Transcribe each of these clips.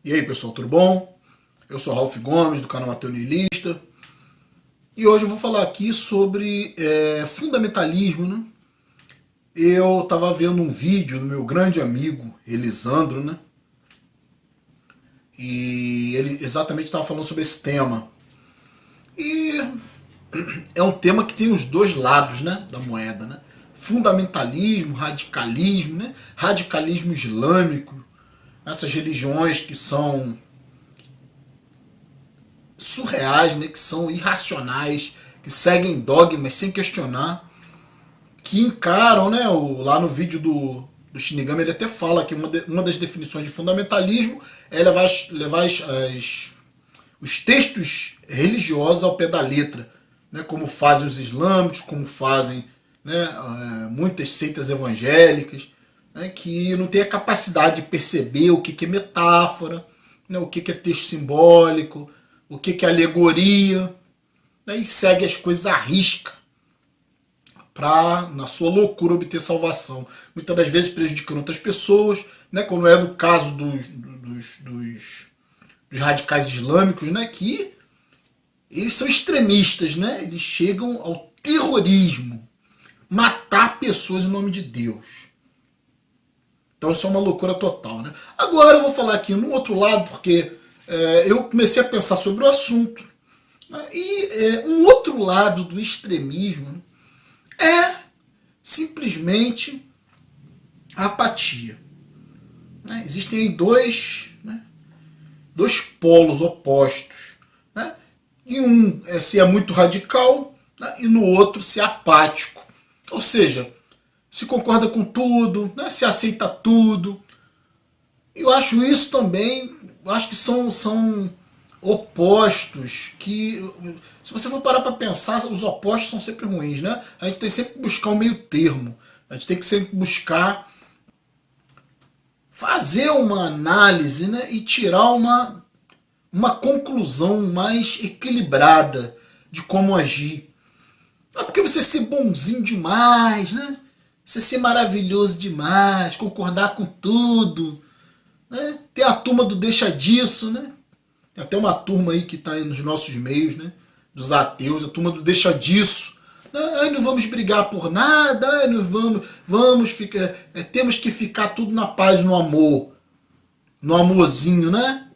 E aí pessoal, tudo bom? Eu sou Ralph Gomes, do canal Ateu Niilista, e hoje eu vou falar aqui sobre fundamentalismo, né? Eu estava vendo um vídeo do meu grande amigo Elisandro, né? E ele exatamente estava falando sobre esse tema. E é um tema que tem os dois lados, né, da moeda, né? Fundamentalismo, radicalismo, né? Radicalismo islâmico, essas religiões que são surreais, né, que são irracionais, que seguem dogmas sem questionar, que encaram, né, lá no vídeo do Shinigami ele até fala que uma das definições de fundamentalismo é levar os textos religiosos ao pé da letra, né, como fazem os islâmicos, como fazem, né, muitas seitas evangélicas, né, que não tem a capacidade de perceber o que é metáfora, né, o que é texto simbólico, o que é alegoria, né, e segue as coisas à risca para, na sua loucura, obter salvação. Muitas das vezes prejudicando outras pessoas, né, como é no caso dos radicais islâmicos, né, que eles são extremistas, né, eles chegam ao terrorismo, matar pessoas em nome de Deus. Então isso é uma loucura total, né? Agora eu vou falar aqui no outro lado, porque eu comecei a pensar sobre o assunto, né? E um outro lado do extremismo é simplesmente a apatia, né? Existem dois polos opostos, né? E um é se é muito radical, né? E no outro se é apático. Ou seja, se concorda com tudo, né? Se aceita tudo. Eu acho isso também, eu acho que são opostos que, se você for parar para pensar, os opostos são sempre ruins, né? A gente tem sempre que buscar um meio termo. A gente tem que sempre buscar fazer uma análise, né, e tirar uma conclusão mais equilibrada de como agir. Não é porque você ser bonzinho demais, né? Você ser maravilhoso demais, concordar com tudo, né? Tem a turma do deixa disso, né? Tem até uma turma aí que está nos nossos meios, né? Dos ateus, a turma do deixa disso. Aí não vamos brigar por nada, não vamos ficar, temos que ficar tudo na paz, no amor, no amorzinho, né?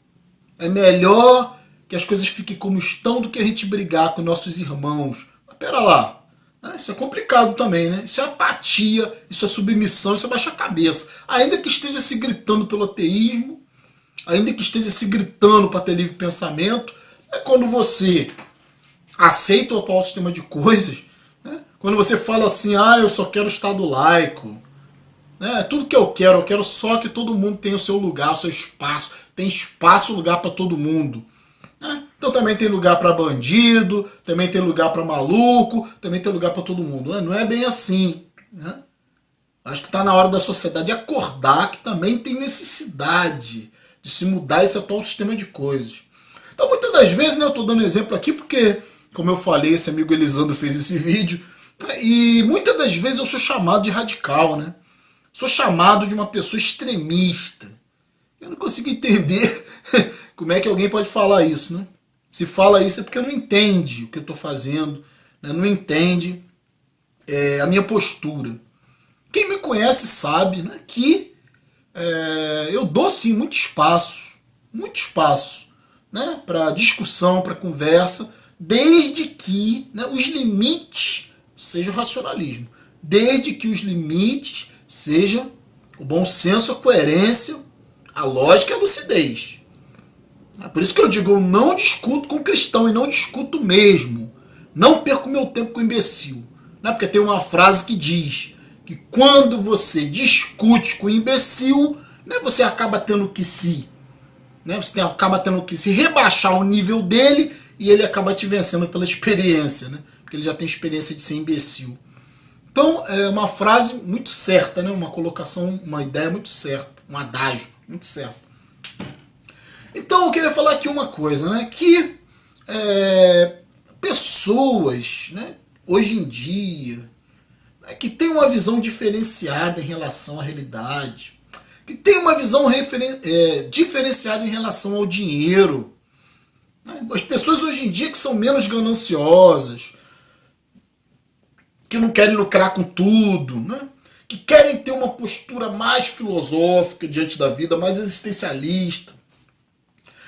É melhor que as coisas fiquem como estão do que a gente brigar com nossos irmãos. Mas pera lá, né? Isso é complicado também, né? Isso é apatia, isso é submissão, isso é baixar a cabeça. Ainda que esteja se gritando pelo ateísmo, ainda que esteja se gritando para ter livre pensamento, é quando você aceita o atual sistema de coisas, né? Quando você fala assim, eu só quero Estado laico, né? Tudo que eu quero só que todo mundo tenha o seu lugar, o seu espaço, tem espaço, lugar para todo mundo. Né? Então também tem lugar para bandido, também tem lugar para maluco, também tem lugar para todo mundo. Né? Não é bem assim. Né? Acho que está na hora da sociedade acordar que também tem necessidade de se mudar esse atual sistema de coisas. Então muitas das vezes, né, eu estou dando exemplo aqui porque, como eu falei, esse amigo Elisandro fez esse vídeo, né, e muitas das vezes eu sou chamado de radical, né? Sou chamado de uma pessoa extremista. Eu não consigo entender como é que alguém pode falar isso, né? Se fala isso é porque não entende o que eu estou fazendo, né? Não entende a minha postura. Quem me conhece sabe, né, que eu dou sim muito espaço, né, para discussão, para conversa, desde que, né, os limites sejam o racionalismo, desde que os limites sejam o bom senso, a coerência, a lógica e a lucidez. É por isso que eu digo, eu não discuto com cristão e não discuto mesmo. Não perco meu tempo com imbecil. Né? Porque tem uma frase que diz que quando você discute com imbecil, né, você acaba tendo que você acaba tendo que se rebaixar ao nível dele e ele acaba te vencendo pela experiência, né? Porque ele já tem experiência de ser imbecil. Então é uma frase muito certa, né? Uma colocação, uma ideia muito certa, um adágio muito certo. Então eu queria falar aqui uma coisa, né? Que pessoas, né, hoje em dia, né, que têm uma visão diferenciada em relação à realidade, que tem uma visão diferenciada em relação ao dinheiro. As pessoas hoje em dia que são menos gananciosas, que não querem lucrar com tudo, né? Que querem ter uma postura mais filosófica diante da vida, mais existencialista.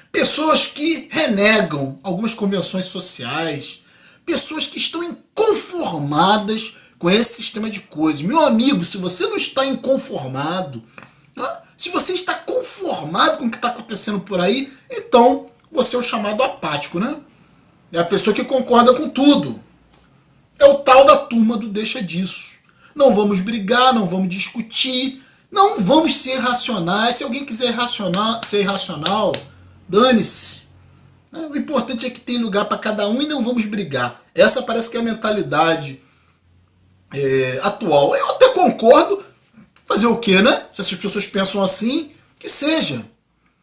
Pessoas que renegam algumas convenções sociais, pessoas que estão inconformadas com esse sistema de coisas. Meu amigo, se você não está inconformado, se você está conformado com o que está acontecendo por aí, então você é o chamado apático, né? É a pessoa que concorda com tudo. É o tal da turma do deixa disso. Não vamos brigar, não vamos discutir, não vamos ser racionais. Se alguém quiser ser irracional, dane-se. O importante é que tem lugar para cada um e não vamos brigar. Essa parece que é a mentalidade atual. Eu até concordo. Fazer o quê, né? Se essas pessoas pensam assim, que seja.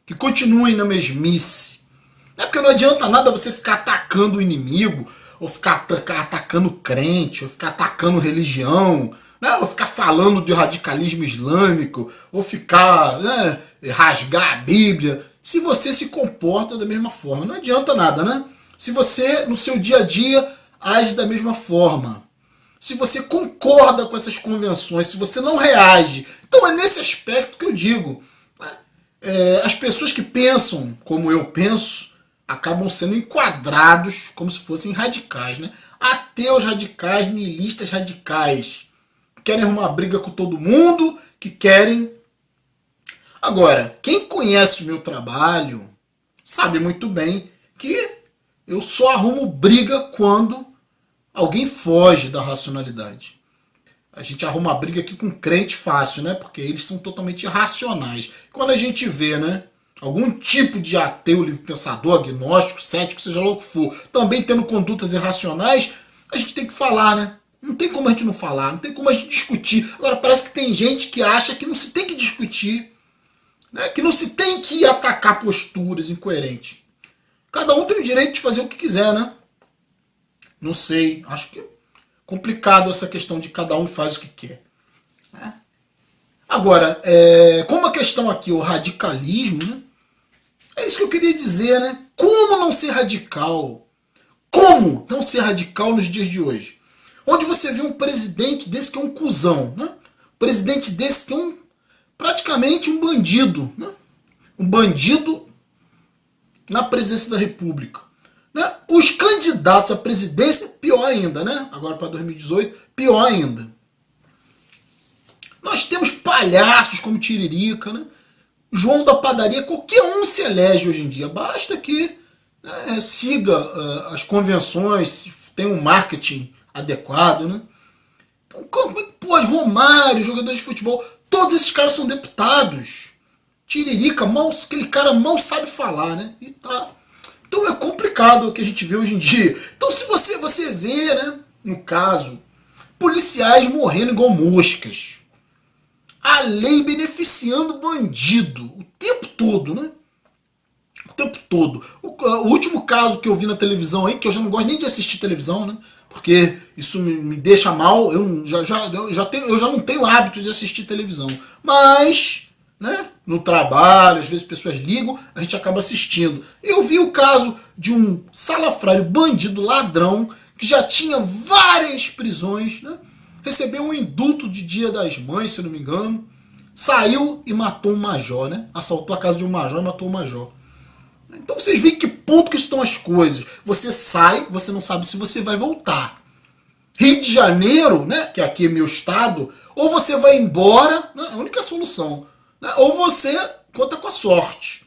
Que continuem na mesmice. Porque não adianta nada você ficar atacando o inimigo, ou ficar atacando crente, ou ficar atacando religião, né? Ou ficar falando de radicalismo islâmico, ou ficar, né, rasgar a Bíblia. Se você se comporta da mesma forma, não adianta nada, né? Se você, no seu dia a dia, age da mesma forma, se você concorda com essas convenções, se você não reage. Então é nesse aspecto que eu digo, né? As pessoas que pensam como eu penso, acabam sendo enquadrados como se fossem radicais, né? Ateus radicais, nihilistas radicais, querem arrumar briga com todo mundo, que querem... Agora, quem conhece o meu trabalho sabe muito bem que eu só arrumo briga quando alguém foge da racionalidade. A gente arruma briga aqui com crente fácil, né? Porque eles são totalmente irracionais. Quando a gente vê, né, algum tipo de ateu, livre pensador, agnóstico, cético, seja lá o que for, também tendo condutas irracionais, a gente tem que falar, né? Não tem como a gente não falar, não tem como a gente discutir. Agora, parece que tem gente que acha que não se tem que discutir, né? Que não se tem que atacar posturas incoerentes. Cada um tem o direito de fazer o que quiser, né? Não sei, acho que é complicado essa questão de cada um faz o que quer. Agora, como a questão aqui, o radicalismo, né? É isso que eu queria dizer, né? Como não ser radical? Como não ser radical nos dias de hoje? Onde você vê um presidente desse que é um cuzão, né? Um presidente desse que é praticamente um bandido, né? Um bandido na presidência da República. Né? Os candidatos à presidência, pior ainda, né? Agora para 2018, pior ainda. Nós temos palhaços como Tiririca, né? João da Padaria, qualquer um se elege hoje em dia. Basta que siga as convenções, tenha um marketing adequado, né? Então, como é que pode? Romário, jogador de futebol, todos esses caras são deputados. Tiririca, aquele cara mal sabe falar, né? E tá. Então é complicado o que a gente vê hoje em dia. Então se você vê, né, no caso, policiais morrendo igual moscas. A lei beneficiando o bandido o tempo todo, né? O tempo todo. O último caso que eu vi na televisão aí, que eu já não gosto nem de assistir televisão, né? Porque isso me deixa mal. Eu já não tenho hábito de assistir televisão. Mas, né, no trabalho, às vezes pessoas ligam, a gente acaba assistindo. Eu vi o caso de um salafrário, bandido, ladrão, que já tinha várias prisões, né? Recebeu um indulto de Dia das Mães, se não me engano, saiu e matou um major, né? Assaltou a casa de um major e matou um major. Então vocês veem que ponto que estão as coisas. Você sai, você não sabe se você vai voltar. Rio de Janeiro, né, que aqui é meu estado, ou você vai embora, né, é a única solução, né, ou você conta com a sorte.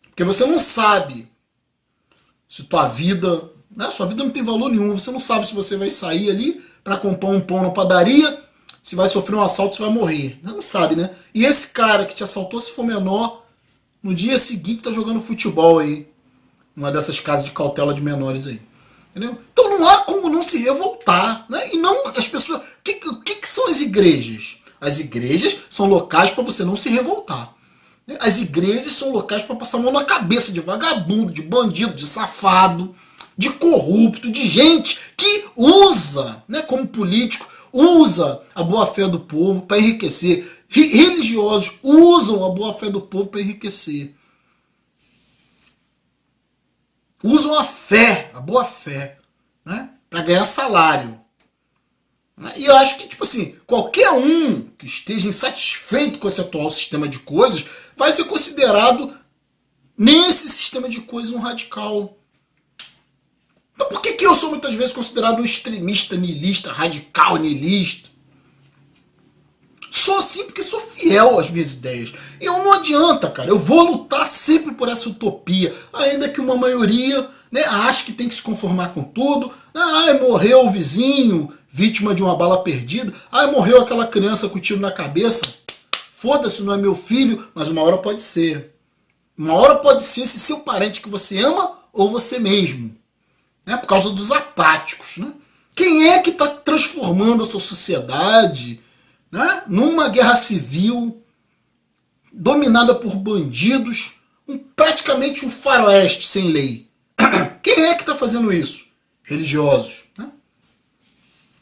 Porque você não sabe se tua vida, né, sua vida não tem valor nenhum, você não sabe se você vai sair ali para comprar um pão na padaria, se vai sofrer um assalto, se vai morrer. Não sabe, né? E esse cara que te assaltou, se for menor, no dia seguinte tá jogando futebol aí, numa dessas casas de cautela de menores aí. Entendeu? Então não há como não se revoltar, né? E não as pessoas... O que são as igrejas? As igrejas são locais para você não se revoltar. As igrejas são locais para passar a mão na cabeça de vagabundo, de bandido, de safado, de corrupto, de gente que usa, né, como político, usa a boa-fé do povo para enriquecer. Religiosos usam a boa-fé do povo para enriquecer. Usam a fé, a boa-fé, né, para ganhar salário. E eu acho que, tipo assim, qualquer um que esteja insatisfeito com esse atual sistema de coisas vai ser considerado, nesse sistema de coisas, um radical. Então por que eu sou muitas vezes considerado um extremista niilista, radical niilista? Sou assim porque sou fiel às minhas ideias. E eu não adianta, cara. Eu vou lutar sempre por essa utopia. Ainda que uma maioria, né, ache que tem que se conformar com tudo. Ah, morreu o vizinho, vítima de uma bala perdida. Ah, morreu aquela criança com tiro na cabeça. Foda-se, não é meu filho. Mas uma hora pode ser. Uma hora pode ser esse seu parente que você ama ou você mesmo. Né, por causa dos apáticos. Né? Quem é que está transformando a sua sociedade, né, numa guerra civil dominada por bandidos, praticamente um faroeste sem lei? Quem é que está fazendo isso? Religiosos, né,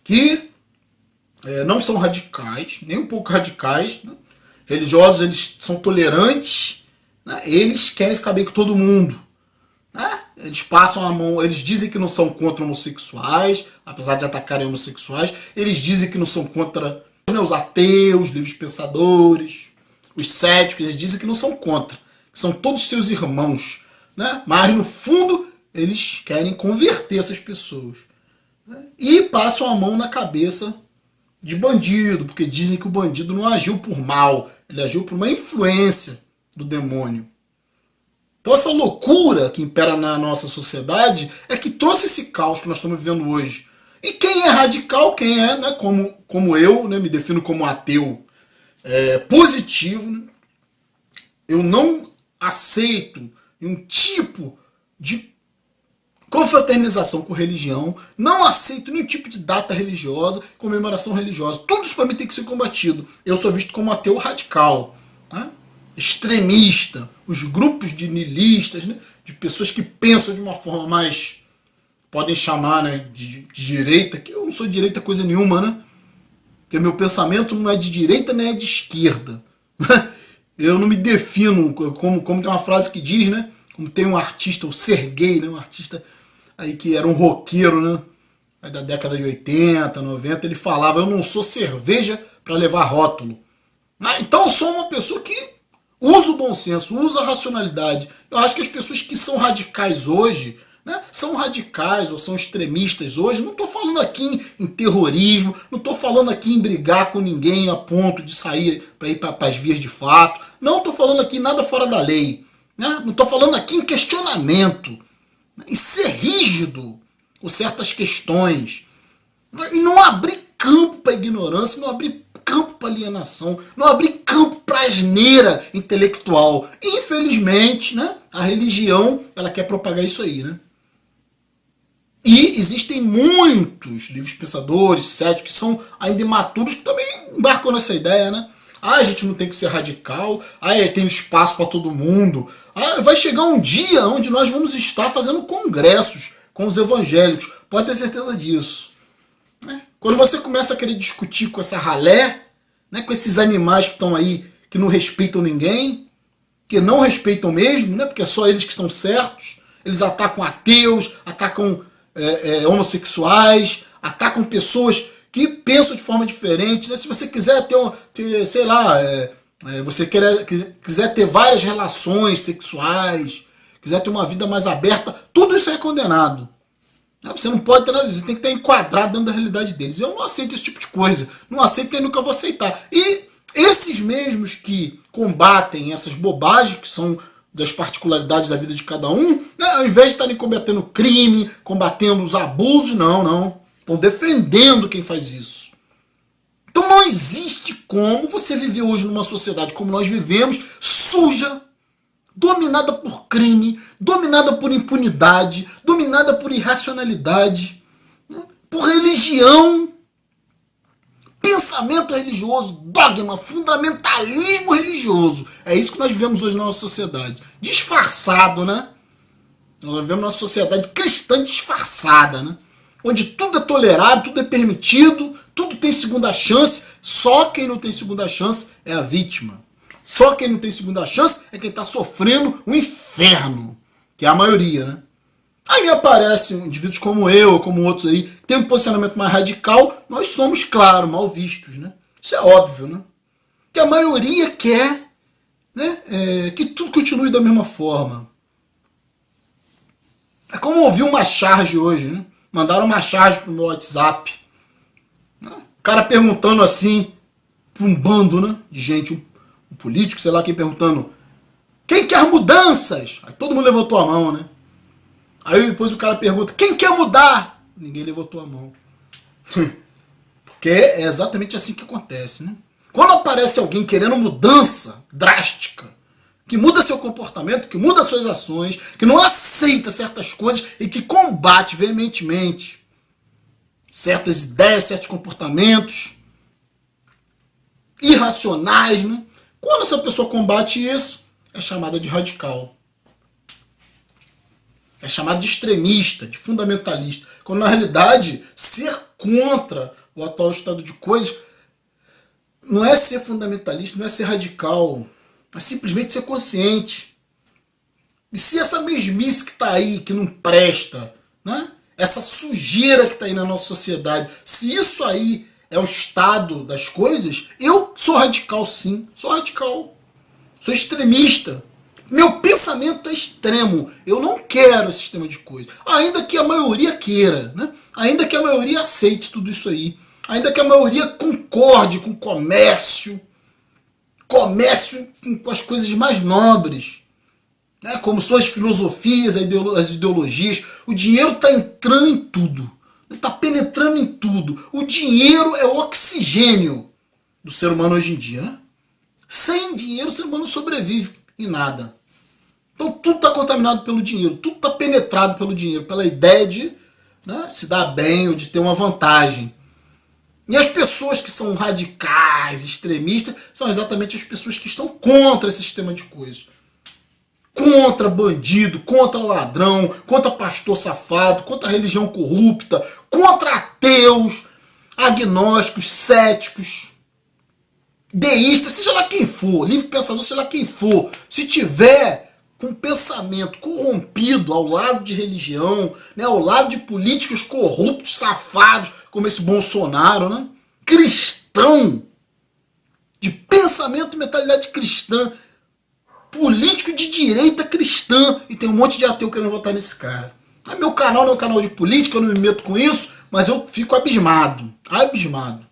que não são radicais, nem um pouco radicais. Né? Religiosos, eles são tolerantes, né? Eles querem ficar bem com todo mundo. Né? Eles passam a mão, eles dizem que não são contra homossexuais, apesar de atacarem homossexuais. Eles dizem que não são contra, né, os ateus, livres pensadores, os céticos. Eles dizem que não são contra, que são todos seus irmãos. Né? Mas no fundo eles querem converter essas pessoas. Né? E passam a mão na cabeça de bandido, porque dizem que o bandido não agiu por mal, ele agiu por uma influência do demônio. Então essa loucura que impera na nossa sociedade é que trouxe esse caos que nós estamos vivendo hoje. E quem é radical, quem é, né, como eu, né, me defino como ateu positivo, né, eu não aceito um tipo de confraternização com religião, não aceito nenhum tipo de data religiosa, comemoração religiosa. Tudo isso para mim tem que ser combatido. Eu sou visto como ateu radical, né? Extremista, os grupos de niilistas, né, de pessoas que pensam de uma forma mais, podem chamar, né, de direita, que eu não sou de direita coisa nenhuma, né? Porque meu pensamento não é de direita nem é de esquerda. Eu não me defino, como tem uma frase que diz, né? Como tem um artista, o Serguei, né, um artista aí que era um roqueiro, né, aí da década de 80, 90, ele falava: eu não sou cerveja para levar rótulo. Então eu sou uma pessoa que usa o bom senso, usa a racionalidade. Eu acho que as pessoas que são radicais hoje, né, são radicais ou são extremistas hoje. Não estou falando aqui em terrorismo, não estou falando aqui em brigar com ninguém a ponto de sair para ir para as vias de fato. Não estou falando aqui em nada fora da lei. Né? Não estou falando aqui em questionamento. Né, em ser rígido com certas questões. E não abrir campo para ignorância, não abrir campo para alienação, não abrir campo para asneira intelectual. Infelizmente, né, a religião, ela quer propagar isso aí, né? E existem muitos livres pensadores, céticos, que são ainda imaturos, que também embarcam nessa ideia, né? Ah, a gente não tem que ser radical, tem espaço para todo mundo. Vai chegar um dia onde nós vamos estar fazendo congressos com os evangélicos, pode ter certeza disso. Quando você começa a querer discutir com essa ralé, né, com esses animais que estão aí, que não respeitam ninguém, que não respeitam mesmo, né, porque é só eles que estão certos, eles atacam ateus, atacam homossexuais, atacam pessoas que pensam de forma diferente. Né? Se você quiser ter sei lá, você quiser ter várias relações sexuais, quiser ter uma vida mais aberta, tudo isso é condenado. Você não pode ter nada disso, você tem que estar enquadrado dentro da realidade deles. Eu não aceito esse tipo de coisa, não aceito e nunca vou aceitar. E esses mesmos que combatem essas bobagens, que são das particularidades da vida de cada um, né, ao invés de estarem combatendo crime, combatendo os abusos, não. Estão defendendo quem faz isso. Então não existe como você viver hoje numa sociedade como nós vivemos, suja, dominada por crime, dominada por impunidade, dominada por irracionalidade, né, por religião, pensamento religioso, dogma, fundamentalismo religioso. É isso que nós vivemos hoje na nossa sociedade. Disfarçado, né? Nós vivemos uma sociedade cristã disfarçada, né? onde tudo é tolerado, tudo é permitido, tudo tem segunda chance. Só quem não tem segunda chance é a vítima. Só quem não tem segunda chance é quem está sofrendo um inferno, que é a maioria, né? Aí aparecem indivíduos como eu, como outros aí, que tem um posicionamento mais radical, nós somos, claro, mal vistos, né? Isso é óbvio, né? Que a maioria quer, né, que tudo continue da mesma forma. É como ouvir uma charge hoje, né? Mandaram uma charge pro meu WhatsApp. Né? O cara perguntando assim, para um bando, né, de gente, um político, sei lá quem, perguntando: quem quer mudanças? Aí todo mundo levantou a mão, né? Aí depois o cara pergunta: quem quer mudar? Ninguém levantou a mão. Porque é exatamente assim que acontece, né? Quando aparece alguém querendo mudança drástica, que muda seu comportamento, que muda suas ações, que não aceita certas coisas e que combate veementemente certas ideias, certos comportamentos irracionais, né? Quando essa pessoa combate isso, é chamada de radical. É chamada de extremista, de fundamentalista. Quando na realidade, ser contra o atual estado de coisas não é ser fundamentalista, não é ser radical, é simplesmente ser consciente. E se essa mesmice que está aí, que não presta, né? Essa sujeira que está aí na nossa sociedade, se isso aí é o estado das coisas, eu sou radical sim, sou radical, sou extremista. Meu pensamento é extremo, eu não quero esse sistema de coisas, ainda que a maioria queira, né? Ainda que a maioria aceite tudo isso aí, ainda que a maioria concorde com o comércio com as coisas mais nobres, né? Como são as filosofias, as ideologias. O dinheiro está entrando em tudo, está penetrando em tudo. O dinheiro é o oxigênio do ser humano hoje em dia, né? Sem dinheiro o ser humano não sobrevive em nada. Então tudo está contaminado pelo dinheiro, tudo está penetrado pelo dinheiro, pela ideia de, né, se dar bem ou de ter uma vantagem. E as pessoas que são radicais, extremistas, são exatamente as pessoas que estão contra esse sistema de coisas. Contra bandido, contra ladrão, contra pastor safado, contra religião corrupta, contra ateus, agnósticos, céticos, deístas, seja lá quem for, livre pensador, seja lá quem for, se tiver com pensamento corrompido ao lado de religião, né, ao lado de políticos corruptos, safados, como esse Bolsonaro, né, cristão, de pensamento e mentalidade cristã, político de direita cristã, e tem um monte de ateu querendo votar nesse cara. Meu canal não é um canal de política, eu não me meto com isso, mas eu fico abismado, abismado.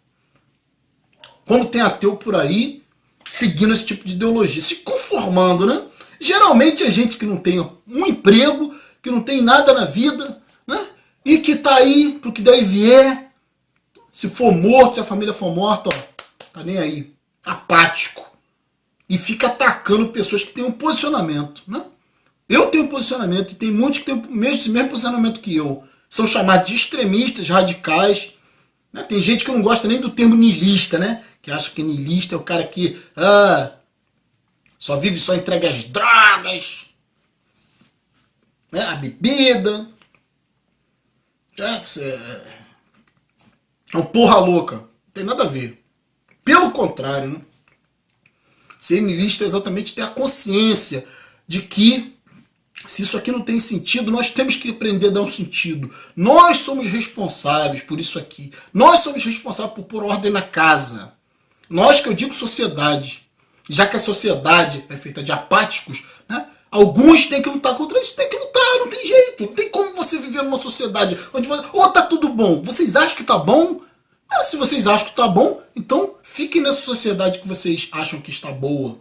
Quando tem ateu por aí, seguindo esse tipo de ideologia, se conformando, né? Geralmente é gente que não tem um emprego, que não tem nada na vida, né? E que tá aí pro que daí vier. Se for morto, se a família for morta, ó, tá nem aí. Apático. E fica atacando pessoas que têm um posicionamento, né? Eu tenho um posicionamento e tem muitos que têm esse mesmo posicionamento que eu. São chamados de extremistas, radicais. Né? Tem gente que não gosta nem do termo niilista, né? Que acha que niilista é o cara que só vive, só entrega as drogas, né? A bebida. É um porra louca. Não tem nada a ver. Pelo contrário, né? Ser niilista é exatamente ter a consciência de que se isso aqui não tem sentido, nós temos que aprender a dar um sentido. Nós somos responsáveis por isso aqui. Nós somos responsáveis por pôr ordem na casa. Nós, que eu digo sociedade. Já que a sociedade é feita de apáticos, né? Alguns têm que lutar contra isso. Tem que lutar, não tem jeito. Não tem como você viver numa sociedade onde tá tudo bom. Vocês acham que tá bom? Se vocês acham que tá bom, então fiquem nessa sociedade que vocês acham que está boa.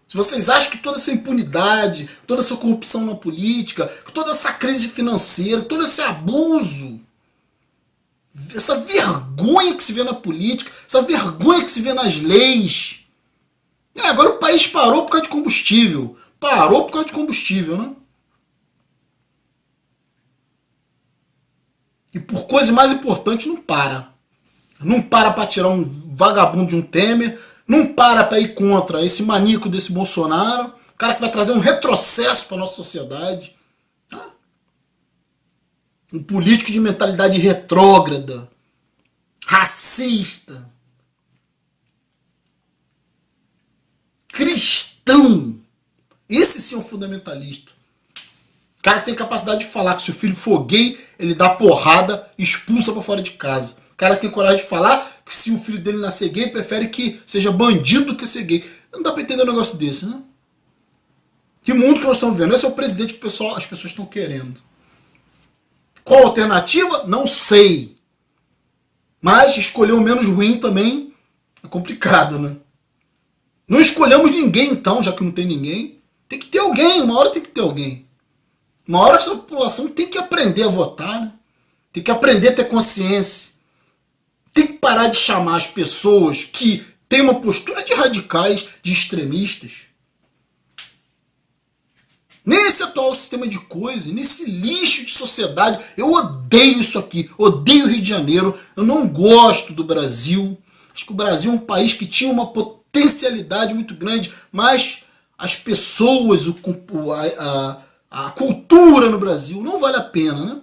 Se vocês acham que toda essa impunidade, toda essa corrupção na política, toda essa crise financeira, todo esse abuso, essa vergonha que se vê na política, essa vergonha que se vê nas leis. Agora o país parou por causa de combustível. Parou por causa de combustível, né? E por coisa mais importante não para. Não para tirar um vagabundo de um Temer. Não para ir contra esse maníaco desse Bolsonaro. O cara que vai trazer um retrocesso para nossa sociedade. um político de mentalidade retrógrada, racista, cristão. Esse sim é um fundamentalista. O cara que tem capacidade de falar que se o filho for gay, ele dá porrada e expulsa pra fora de casa. O cara que tem coragem de falar que se o filho dele nascer gay, prefere que seja bandido do que ser gay. Não dá pra entender um negócio desse, né? Que mundo que nós estamos vendo? Esse é o presidente que as pessoas estão querendo. Qual a alternativa? Não sei. Mas escolher o menos ruim também é complicado, né? Não escolhemos ninguém então, já que não tem ninguém. Tem que ter alguém, uma hora tem que ter alguém. Uma hora essa população tem que aprender a votar, né? Tem que aprender a ter consciência. Tem que parar de chamar as pessoas que têm uma postura de radicais, de extremistas. Nesse atual sistema de coisas, nesse lixo de sociedade, eu odeio isso aqui, odeio o Rio de Janeiro, eu não gosto do Brasil. Acho que o Brasil é um país que tinha uma potencialidade muito grande, mas as pessoas, a cultura no Brasil não vale a pena, né?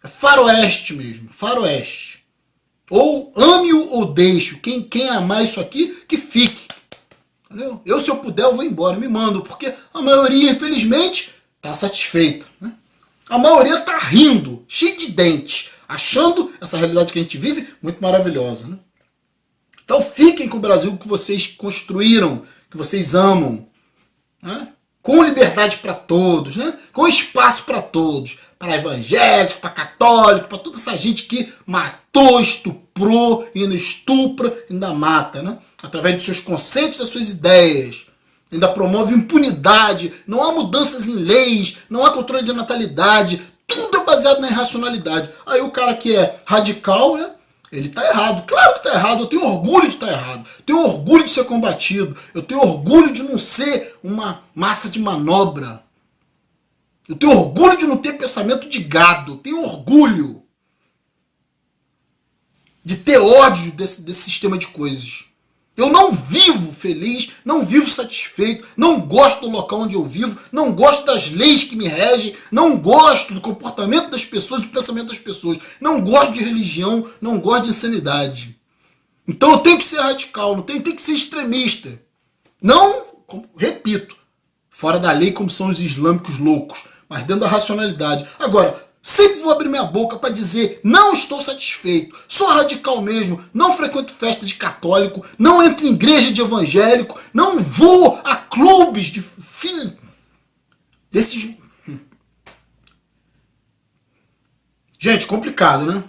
É faroeste mesmo, faroeste. Ou ame-o ou deixe. Quem amar isso aqui, que fique. Entendeu? Eu, se eu puder, eu vou embora, me mando, porque a maioria, infelizmente, está satisfeita. Né? A maioria está rindo, cheio de dentes, achando essa realidade que a gente vive muito maravilhosa. Né? Então fiquem com o Brasil que vocês construíram, que vocês amam. Né? Com liberdade para todos, né? Com espaço para todos. Para evangélico, para católico, para toda essa gente que matou, estuprou, ainda estupra, ainda mata, né? Através dos seus conceitos, das suas ideias. Ainda promove impunidade, não há mudanças em leis, não há controle de natalidade, tudo é baseado na irracionalidade. Aí o cara que é radical, né? Ele tá errado. Claro que tá errado. Eu tenho orgulho de estar errado. Tenho orgulho de ser combatido. Eu tenho orgulho de não ser uma massa de manobra. Eu tenho orgulho de não ter pensamento de gado. Eu tenho orgulho de ter ódio desse sistema de coisas. Eu não vivo feliz, não vivo satisfeito, não gosto do local onde eu vivo, não gosto das leis que me regem, não gosto do comportamento das pessoas, do pensamento das pessoas, não gosto de religião, não gosto de insanidade. Então eu tenho que ser radical, não tenho que ser extremista. Não, repito, fora da lei como são os islâmicos loucos, mas dentro da racionalidade. Agora, sempre vou abrir minha boca para dizer não estou satisfeito, sou radical mesmo, não frequento festa de católico, não entro em igreja de evangélico, não vou a clubes de filho desses... Gente, complicado, né?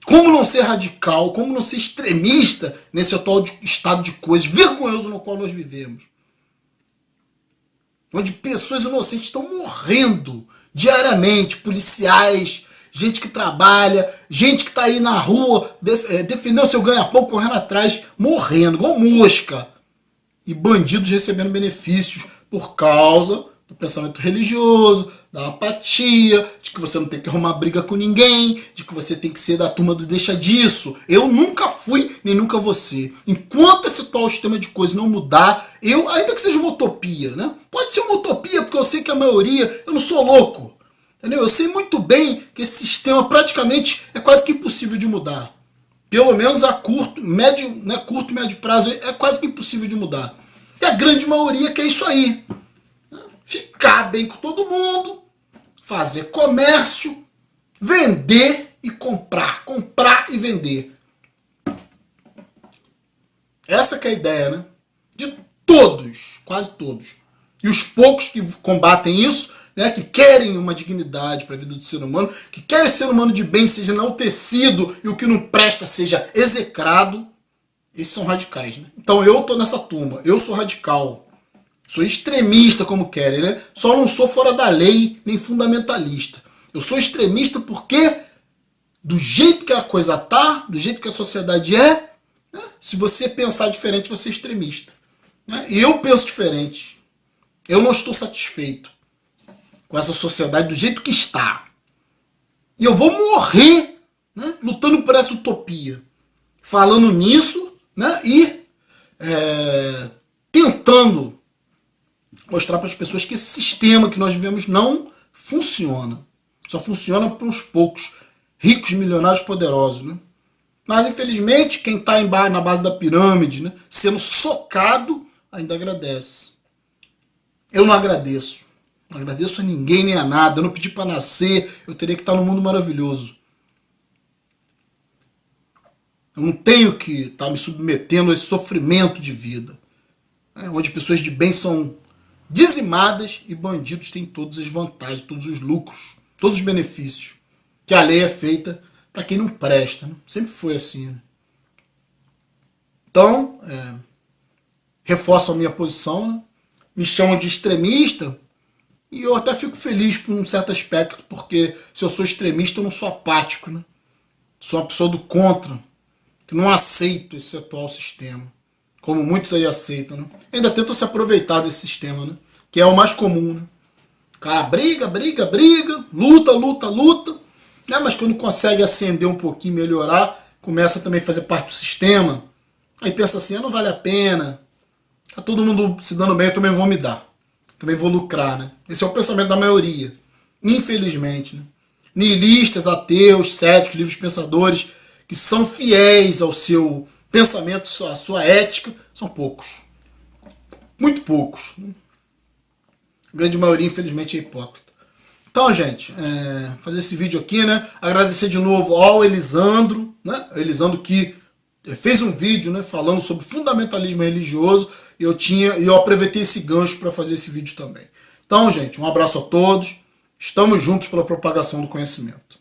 Como não ser radical, como não ser extremista nesse atual estado de coisas vergonhoso no qual nós vivemos? Onde pessoas inocentes estão morrendo diariamente, policiais, gente que trabalha, gente que está aí na rua, defendendo seu ganha-pão, correndo atrás, morrendo, igual mosca. E bandidos recebendo benefícios por causa do pensamento religioso, da apatia, de que você não tem que arrumar briga com ninguém, de que você tem que ser da turma do deixa disso. Eu nunca fui, nem nunca vou ser. Enquanto esse atual sistema de coisas não mudar, eu, ainda que seja uma utopia, né? Pode ser uma utopia, porque eu sei que a maioria, eu não sou louco. Entendeu? Eu sei muito bem que esse sistema praticamente é quase que impossível de mudar. Pelo menos a curto, médio prazo é quase que impossível de mudar. E a grande maioria quer isso aí. Ficar bem com todo mundo, fazer comércio, vender e comprar. Comprar e vender. Essa que é a ideia, né? De todos, quase todos. E os poucos que combatem isso, né, que querem uma dignidade para a vida do ser humano, que querem que o ser humano de bem seja enaltecido e o que não presta seja execrado, esses são radicais, né? Então eu tô nessa turma, eu sou radical. Sou extremista, como querem, né? Só não sou fora da lei, nem fundamentalista. Eu sou extremista porque, do jeito que a coisa tá, do jeito que a sociedade é, né? Se você pensar diferente, você é extremista. Né? E eu penso diferente. Eu não estou satisfeito com essa sociedade do jeito que está. E eu vou morrer, né, lutando por essa utopia. Falando nisso, né, e tentando mostrar para as pessoas que esse sistema que nós vivemos não funciona. Só funciona para uns poucos ricos, milionários, poderosos, né? Mas, infelizmente, quem está na base da pirâmide, né, sendo socado, ainda agradece. Eu não agradeço. Não agradeço a ninguém nem a nada. Eu não pedi para nascer. Eu teria que estar num mundo maravilhoso. Eu não tenho que estar me submetendo a esse sofrimento de vida, né, onde pessoas de bem são dizimadas e bandidos têm todas as vantagens, todos os lucros, todos os benefícios. Que a lei é feita para quem não presta. Né? Sempre foi assim. Né? Então, reforço a minha posição. Né? Me chamam de extremista e eu até fico feliz por um certo aspecto, porque se eu sou extremista eu não sou apático. Né? Sou uma pessoa do contra, que não aceito esse atual sistema, como muitos aí aceitam. Né? Ainda tentam se aproveitar desse sistema, né? Que é o mais comum. Né? O cara briga, luta, né? Mas quando consegue ascender um pouquinho, melhorar, começa também a fazer parte do sistema, aí pensa assim, não vale a pena, tá todo mundo se dando bem, eu também vou me dar, também vou lucrar. Né? Esse é o pensamento da maioria, infelizmente. Né? Nihilistas, ateus, céticos, livres pensadores, que são fiéis ao seu pensamento, à sua ética, são poucos. Muito poucos. A grande maioria, infelizmente, é hipócrita. Então, gente, fazer esse vídeo aqui, né? Agradecer de novo ao Elisandro, né? O Elisandro que fez um vídeo, né, falando sobre fundamentalismo religioso, e eu aproveitei esse gancho para fazer esse vídeo também. Então, gente, um abraço a todos. Estamos juntos pela propagação do conhecimento.